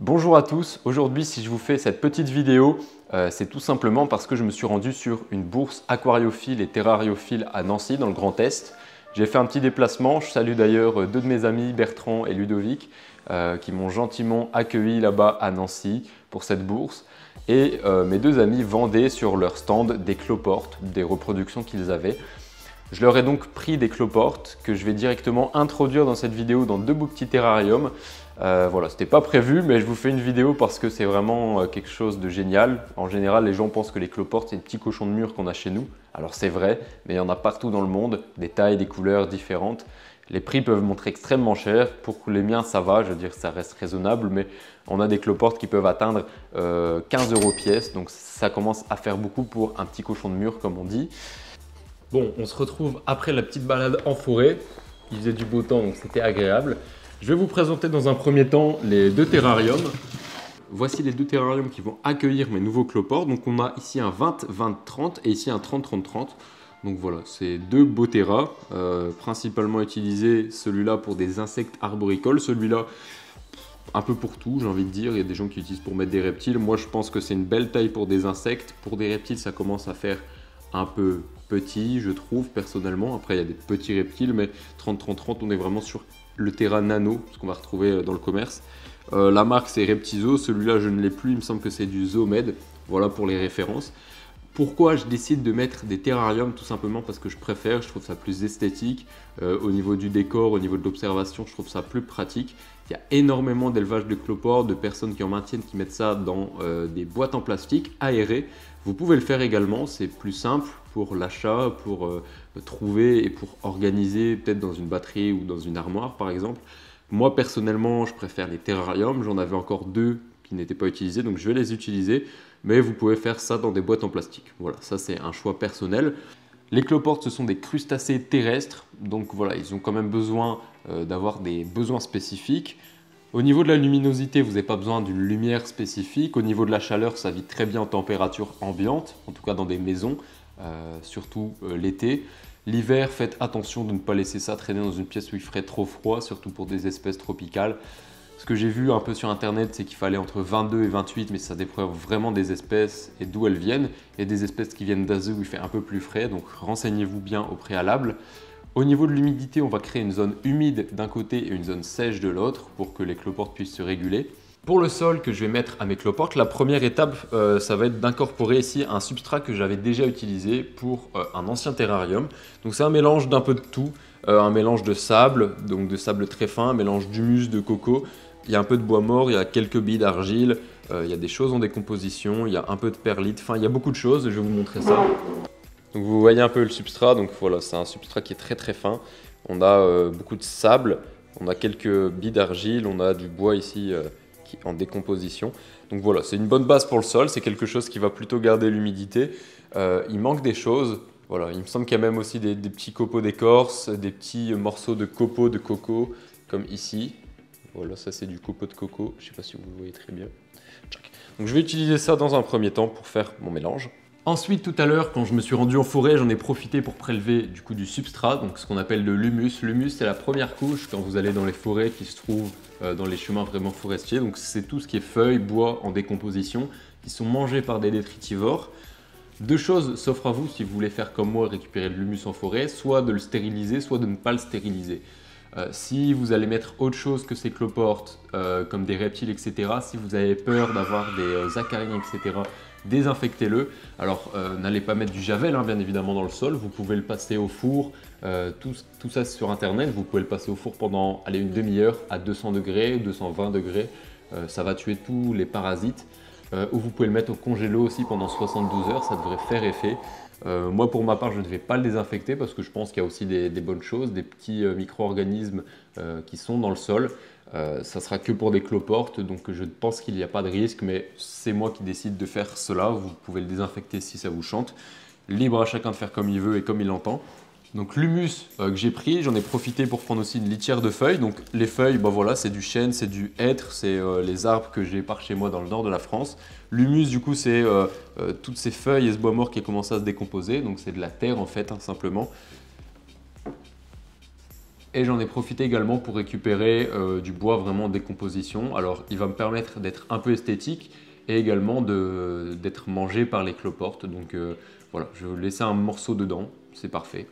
Bonjour à tous, aujourd'hui si je vous fais cette petite vidéo, c'est tout simplement parce que je me suis rendu sur une bourse aquariophile et terrariophile à Nancy dans le Grand Est. J'ai fait un petit déplacement, je salue d'ailleurs deux de mes amis Bertrand et Ludovic qui m'ont gentiment accueilli là-bas à Nancy pour cette bourse. Et mes deux amis vendaient sur leur stand des cloportes, des reproductions qu'ils avaient. Je leur ai donc pris des cloportes que je vais directement introduire dans cette vidéo dans deux beaux petits terrariums. Voilà, c'était pas prévu, mais je vous fais une vidéo parce que c'est vraiment quelque chose de génial. En général, les gens pensent que les cloportes, c'est des petits cochons de mur qu'on a chez nous. Alors c'est vrai, mais il y en a partout dans le monde, des tailles, des couleurs différentes. Les prix peuvent montrer extrêmement cher. Pour les miens, ça va, je veux dire, ça reste raisonnable, mais on a des cloportes qui peuvent atteindre 15 € pièce. Donc ça commence à faire beaucoup pour un petit cochon de mur, comme on dit. Bon, on se retrouve après la petite balade en forêt. Il faisait du beau temps, donc c'était agréable. Je vais vous présenter dans un premier temps les deux terrariums. Voici les deux terrariums qui vont accueillir mes nouveaux cloportes. Donc on a ici un 20-20-30 et ici un 30-30-30. Donc voilà, c'est deux beaux terras, principalement utilisés, celui-là pour des insectes arboricoles, celui-là un peu pour tout, j'ai envie de dire. Il y a des gens qui utilisent pour mettre des reptiles. Moi je pense que c'est une belle taille pour des insectes. Pour des reptiles, ça commence à faire un peu petit, je trouve, personnellement. Après, il y a des petits reptiles, mais 30-30-30, on est vraiment sur le terra nano, ce qu'on va retrouver dans le commerce. La marque, c'est Reptizo. Celui-là, je ne l'ai plus. Il me semble que c'est du Zoomed. Voilà pour les références. Pourquoi je décide de mettre des terrariums? Tout simplement parce que je préfère, je trouve ça plus esthétique. Au niveau du décor, au niveau de l'observation, je trouve ça plus pratique. Il y a énormément d'élevage de cloportes, de personnes qui en maintiennent, qui mettent ça dans des boîtes en plastique aérées. Vous pouvez le faire également, c'est plus simple pour l'achat, pour trouver et pour organiser peut-être dans une batterie ou dans une armoire par exemple. Moi personnellement, je préfère les terrariums. J'en avais encore deux qui n'étaient pas utilisés, donc je vais les utiliser. Mais vous pouvez faire ça dans des boîtes en plastique. Voilà, ça c'est un choix personnel. Les cloportes, ce sont des crustacés terrestres, donc voilà, ils ont quand même besoin d'avoir des besoins spécifiques. Au niveau de la luminosité, vous n'avez pas besoin d'une lumière spécifique. Au niveau de la chaleur, ça vit très bien en température ambiante, en tout cas dans des maisons, surtout l'été. L'hiver, faites attention de ne pas laisser ça traîner dans une pièce où il ferait trop froid, surtout pour des espèces tropicales. Ce que j'ai vu un peu sur internet, c'est qu'il fallait entre 22 et 28, mais ça dépend vraiment des espèces et d'où elles viennent. Il y a des espèces qui viennent d'Asie où il fait un peu plus frais, donc renseignez-vous bien au préalable. Au niveau de l'humidité, on va créer une zone humide d'un côté et une zone sèche de l'autre pour que les cloportes puissent se réguler. Pour le sol que je vais mettre à mes cloportes, la première étape, ça va être d'incorporer ici un substrat que j'avais déjà utilisé pour un ancien terrarium. Donc c'est un mélange d'un peu de tout, un mélange de sable, donc de sable très fin, un mélange d'humus, de coco. Il y a un peu de bois mort, il y a quelques billes d'argile, il y a des choses en décomposition, il y a un peu de perlite, enfin il y a beaucoup de choses, je vais vous montrer ça. Donc vous voyez un peu le substrat, donc voilà, c'est un substrat qui est très très fin. On a beaucoup de sable, on a quelques billes d'argile, on a du bois ici qui est en décomposition. Donc voilà, c'est une bonne base pour le sol, c'est quelque chose qui va plutôt garder l'humidité. Il manque des choses, voilà, il me semble qu'il y a même aussi des petits copeaux d'écorce, des petits morceaux de copeaux de coco, comme ici. Voilà, ça c'est du copeau de coco, je ne sais pas si vous le voyez très bien. Donc je vais utiliser ça dans un premier temps pour faire mon mélange. Ensuite, tout à l'heure, quand je me suis rendu en forêt, j'en ai profité pour prélever du substrat, donc ce qu'on appelle de l'humus. L'humus, c'est la première couche quand vous allez dans les forêts qui se trouvent dans les chemins vraiment forestiers. Donc c'est tout ce qui est feuilles, bois en décomposition, qui sont mangés par des détritivores. Deux choses s'offrent à vous si vous voulez faire comme moi, récupérer de l'humus en forêt, soit de le stériliser, soit de ne pas le stériliser. Si vous allez mettre autre chose que ces cloportes, comme des reptiles, etc., si vous avez peur d'avoir des acariens, etc., désinfectez-le. Alors, n'allez pas mettre du javel, hein, bien évidemment, dans le sol. Vous pouvez le passer au four. Tout ça, c'est sur Internet. Vous pouvez le passer au four pendant une demi-heure à 200 degrés, 220 degrés. Ça va tuer tous les parasites. Ou vous pouvez le mettre au congélo aussi pendant 72 heures. Ça devrait faire effet. Moi, pour ma part, je ne vais pas le désinfecter parce que je pense qu'il y a aussi des bonnes choses, des petits micro-organismes qui sont dans le sol. Ça sera que pour des cloportes, donc je pense qu'il n'y a pas de risque, mais c'est moi qui décide de faire cela. Vous pouvez le désinfecter si ça vous chante. Libre à chacun de faire comme il veut et comme il l'entend. Donc l'humus que j'ai pris, j'en ai profité pour prendre aussi une litière de feuilles. Donc les feuilles, bah voilà, c'est du chêne, c'est du hêtre, c'est les arbres que j'ai par chez moi dans le nord de la France. L'humus, du coup, c'est toutes ces feuilles et ce bois mort qui a commencé à se décomposer. Donc c'est de la terre en fait, hein, simplement. Et j'en ai profité également pour récupérer du bois vraiment en décomposition. Alors il va me permettre d'être un peu esthétique et également d'être mangé par les cloportes. Donc voilà, je vais laisser un morceau dedans, c'est parfait.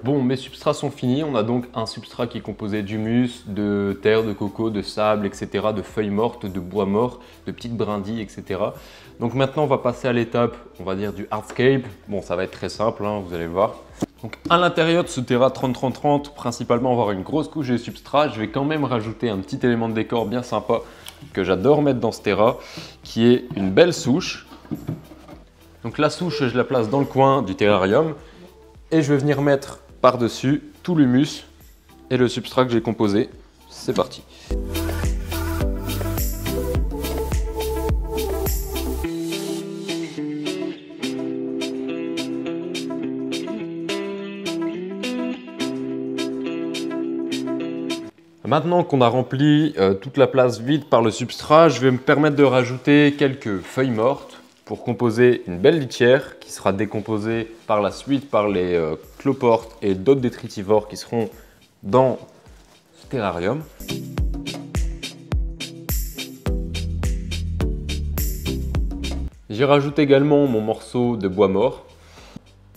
Bon, mes substrats sont finis. On a donc un substrat qui est composé d'humus, de terre, de coco, de sable, etc., de feuilles mortes, de bois mort, de petites brindilles, etc. Donc maintenant, on va passer à l'étape, on va dire, du hardscape. Bon, ça va être très simple, hein, vous allez le voir. Donc à l'intérieur de ce terrain 30-30-30, principalement, on va avoir une grosse couche de substrat. Je vais quand même rajouter un petit élément de décor bien sympa que j'adore mettre dans ce terrain, qui est une belle souche. Donc la souche, je la place dans le coin du terrarium et je vais venir mettre par-dessus tout l'humus et le substrat que j'ai composé. C'est parti. Maintenant qu'on a rempli toute la place vide par le substrat, je vais me permettre de rajouter quelques feuilles mortes pour composer une belle litière qui sera décomposée par la suite par les cloportes et d'autres détritivores qui seront dans ce terrarium. J'ai rajouté également mon morceau de bois mort.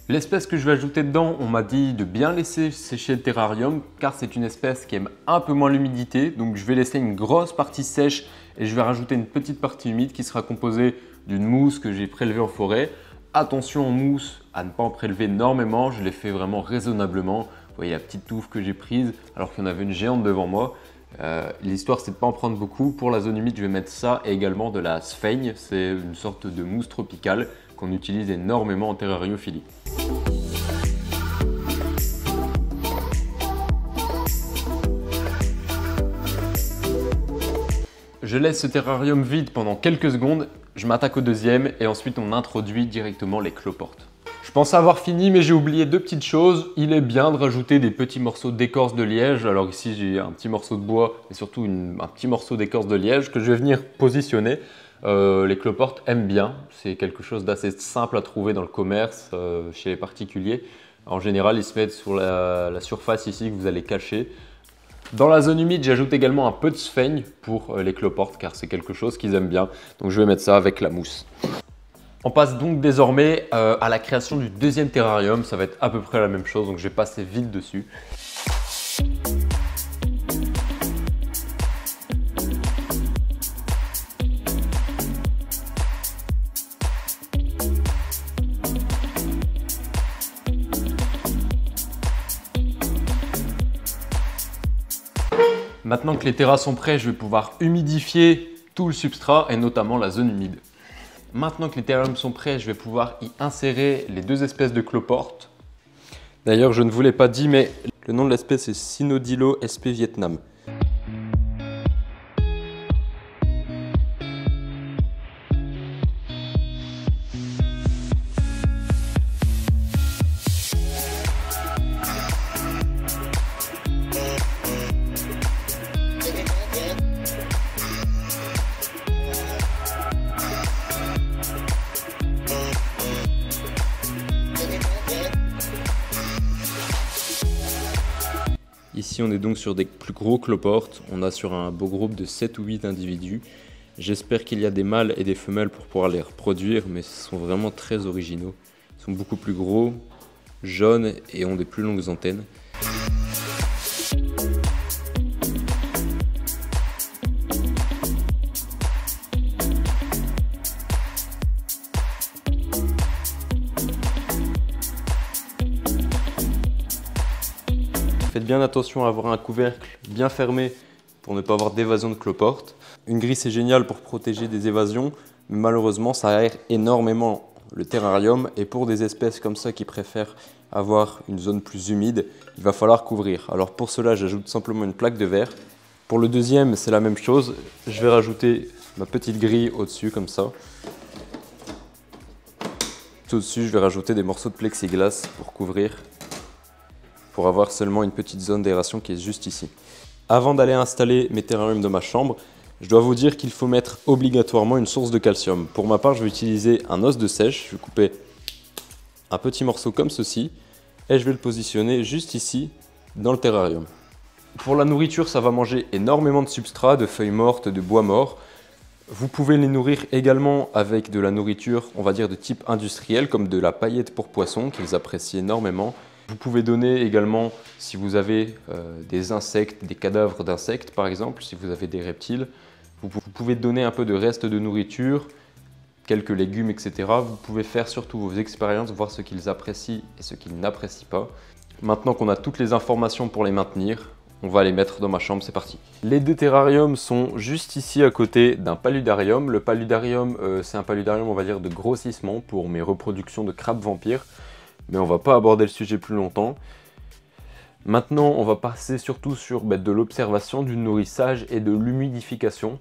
L'espèce que je vais ajouter dedans, on m'a dit de bien laisser sécher le terrarium car c'est une espèce qui aime un peu moins l'humidité. Donc je vais laisser une grosse partie sèche et je vais rajouter une petite partie humide qui sera composée d'une mousse que j'ai prélevée en forêt. Attention en mousse à ne pas en prélever énormément, je l'ai fait vraiment raisonnablement. Vous voyez la petite touffe que j'ai prise alors qu'il y en avait une géante devant moi. L'histoire c'est de ne pas en prendre beaucoup. Pour la zone humide, je vais mettre ça et également de la sphaigne. C'est une sorte de mousse tropicale qu'on utilise énormément en terrariophilie. Je laisse ce terrarium vide pendant quelques secondes, je m'attaque au deuxième et ensuite on introduit directement les cloportes. Je pensais avoir fini mais j'ai oublié deux petites choses. Il est bien de rajouter des petits morceaux d'écorce de liège. Alors ici j'ai un petit morceau de bois et surtout un petit morceau d'écorce de liège que je vais venir positionner. Les cloportes aiment bien, c'est quelque chose d'assez simple à trouver dans le commerce, chez les particuliers. En général ils se mettent sur la surface ici que vous allez cacher. Dans la zone humide, j'ajoute également un peu de sphaigne pour les cloportes car c'est quelque chose qu'ils aiment bien. Donc je vais mettre ça avec la mousse. On passe donc désormais à la création du deuxième terrarium. Ça va être à peu près la même chose, donc je vais passer vite dessus. Maintenant que les terras sont prêts, je vais pouvoir humidifier tout le substrat et notamment la zone humide. Maintenant que les terrariums sont prêts, je vais pouvoir y insérer les deux espèces de cloportes. D'ailleurs, je ne vous l'ai pas dit, mais le nom de l'espèce est Cynodilo sp Vietnam. Ici, on est donc sur des plus gros cloportes. On a sur un beau groupe de 7 ou 8 individus. J'espère qu'il y a des mâles et des femelles pour pouvoir les reproduire, mais ce sont vraiment très originaux. Ils sont beaucoup plus gros, jaunes et ont des plus longues antennes. Faites bien attention à avoir un couvercle bien fermé pour ne pas avoir d'évasion de cloportes. Une grille c'est génial pour protéger des évasions, mais malheureusement ça aère énormément le terrarium et pour des espèces comme ça qui préfèrent avoir une zone plus humide, il va falloir couvrir. Alors pour cela j'ajoute simplement une plaque de verre. Pour le deuxième c'est la même chose, je vais rajouter ma petite grille au-dessus comme ça. Tout au-dessus je vais rajouter des morceaux de plexiglas pour couvrir, pour avoir seulement une petite zone d'aération qui est juste ici. Avant d'aller installer mes terrariums dans ma chambre, je dois vous dire qu'il faut mettre obligatoirement une source de calcium. Pour ma part, je vais utiliser un os de sèche. Je vais couper un petit morceau comme ceci et je vais le positionner juste ici dans le terrarium. Pour la nourriture, ça va manger énormément de substrats, de feuilles mortes, de bois mort. Vous pouvez les nourrir également avec de la nourriture, on va dire de type industriel, comme de la paillette pour poissons, qu'ils apprécient énormément. Vous pouvez donner également, si vous avez des insectes, des cadavres d'insectes par exemple, si vous avez des reptiles, vous pouvez donner un peu de reste de nourriture, quelques légumes, etc. Vous pouvez faire surtout vos expériences, voir ce qu'ils apprécient et ce qu'ils n'apprécient pas. Maintenant qu'on a toutes les informations pour les maintenir, on va les mettre dans ma chambre, c'est parti. Les deux terrariums sont juste ici à côté d'un paludarium. Le paludarium, c'est un paludarium, on va dire, de grossissement pour mes reproductions de crabes vampires. Mais on va pas aborder le sujet plus longtemps. Maintenant, on va passer surtout sur de l'observation, du nourrissage et de l'humidification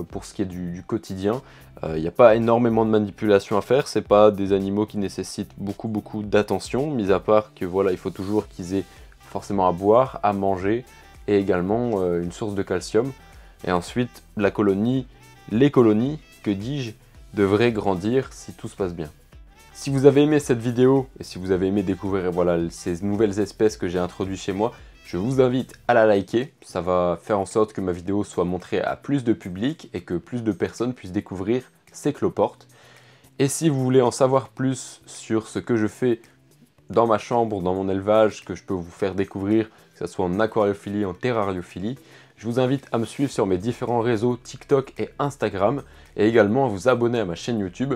pour ce qui est du quotidien. Il n'y a pas énormément de manipulation à faire, c'est pas des animaux qui nécessitent beaucoup d'attention, mis à part que voilà, il faut toujours qu'ils aient forcément à boire, à manger et également une source de calcium. Et ensuite, les colonies, que dis-je, devraient grandir si tout se passe bien. Si vous avez aimé cette vidéo et si vous avez aimé découvrir voilà, ces nouvelles espèces que j'ai introduites chez moi, je vous invite à la liker. Ça va faire en sorte que ma vidéo soit montrée à plus de public et que plus de personnes puissent découvrir ces cloportes. Et si vous voulez en savoir plus sur ce que je fais dans ma chambre, dans mon élevage, que je peux vous faire découvrir, que ce soit en aquariophilie, en terrariophilie, je vous invite à me suivre sur mes différents réseaux TikTok et Instagram et également à vous abonner à ma chaîne YouTube.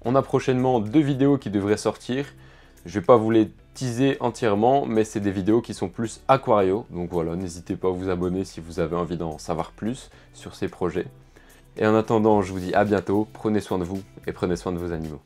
On a prochainement 2 vidéos qui devraient sortir. Je ne vais pas vous les teaser entièrement, mais c'est des vidéos qui sont plus aquario. Donc voilà, n'hésitez pas à vous abonner si vous avez envie d'en savoir plus sur ces projets. Et en attendant, je vous dis à bientôt, prenez soin de vous et prenez soin de vos animaux.